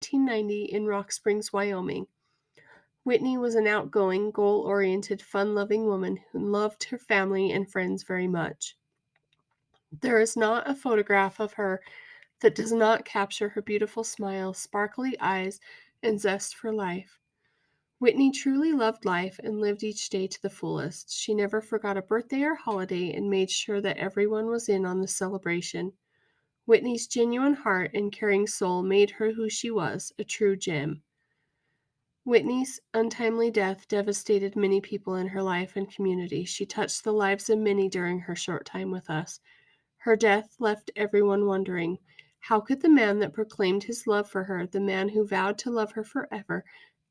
1990 in Rock Springs, Wyoming. Whitney was an outgoing, goal-oriented, fun-loving woman who loved her family and friends very much. There is not a photograph of her that does not capture her beautiful smile, sparkly eyes, and zest for life. Whitney truly loved life and lived each day to the fullest. She never forgot a birthday or holiday and made sure that everyone was in on the celebration. Whitney's genuine heart and caring soul made her who she was, a true gem. Whitney's untimely death devastated many people in her life and community. She touched the lives of many during her short time with us. Her death left everyone wondering, how could the man that proclaimed his love for her, the man who vowed to love her forever,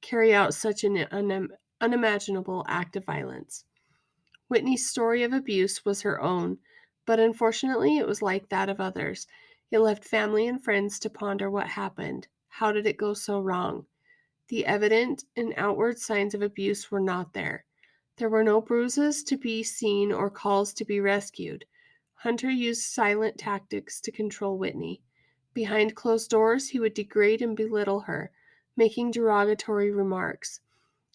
carry out such an unimaginable act of violence? Whitney's story of abuse was her own, but unfortunately it was like that of others. It left family and friends to ponder what happened. How did it go so wrong? The evident and outward signs of abuse were not there. There were no bruises to be seen or calls to be rescued. Hunter used silent tactics to control Whitney. Behind closed doors, he would degrade and belittle her, making derogatory remarks.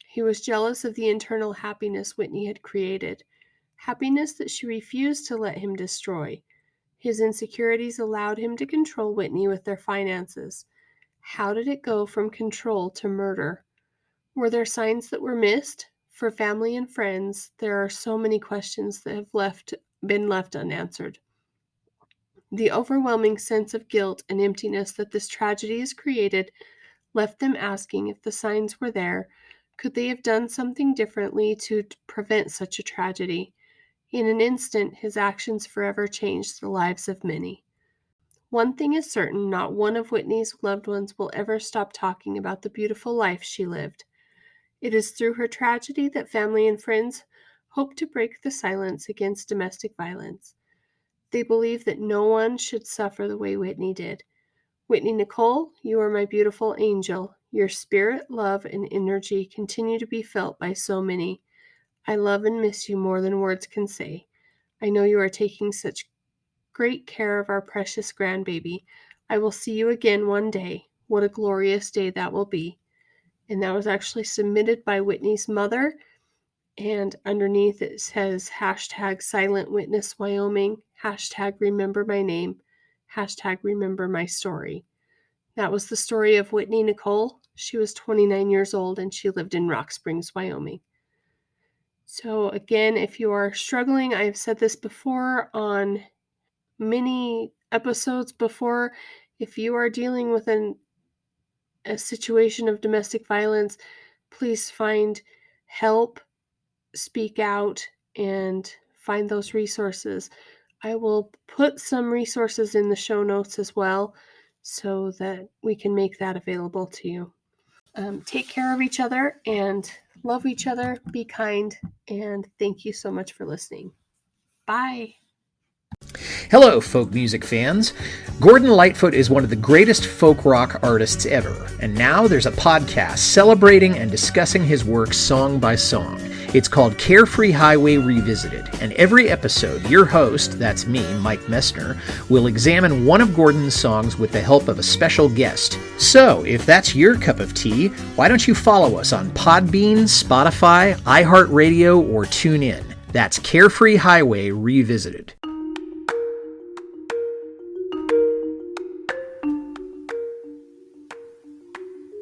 He was jealous of the internal happiness Whitney had created, happiness that she refused to let him destroy. His insecurities allowed him to control Whitney with their finances. How did it go from control to murder? Were there signs that were missed? For family and friends, there are so many questions that have been left unanswered. The overwhelming sense of guilt and emptiness that this tragedy has created left them asking if the signs were there. Could they have done something differently to prevent such a tragedy? In an instant, his actions forever changed the lives of many. One thing is certain, not one of Whitney's loved ones will ever stop talking about the beautiful life she lived. It is through her tragedy that family and friends hope to break the silence against domestic violence. They believe that no one should suffer the way Whitney did. Whitney Nicole, you are my beautiful angel. Your spirit, love, and energy continue to be felt by so many. I love and miss you more than words can say. I know you are taking such great care of our precious grandbaby. I will see you again one day. What a glorious day that will be. And that was actually submitted by Whitney's mother. And underneath it says hashtag Silent Witness Wyoming, hashtag Remember My Name, hashtag Remember My Story. That was the story of Whitney Nicole. She was 29 years old and she lived in Rock Springs, Wyoming. So again, if you are struggling, I've said this before on many episodes before, if you are dealing with a situation of domestic violence, please find help, speak out, and find those resources. I will put some resources in the show notes as well so that we can make that available to you. Take care of each other and love each other, be kind, and thank you so much for listening. Bye. Hello, folk music fans. Gordon Lightfoot is one of the greatest folk rock artists ever, and now there's a podcast celebrating and discussing his work song by song. It's called Carefree Highway Revisited, and every episode, your host, that's me, Mike Messner, will examine one of Gordon's songs with the help of a special guest. So, if that's your cup of tea, why don't you follow us on Podbean, Spotify, iHeartRadio, or TuneIn? That's Carefree Highway Revisited.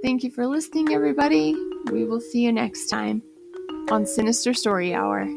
Thank you for listening, everybody. We will see you next time on Sinister Story Hour.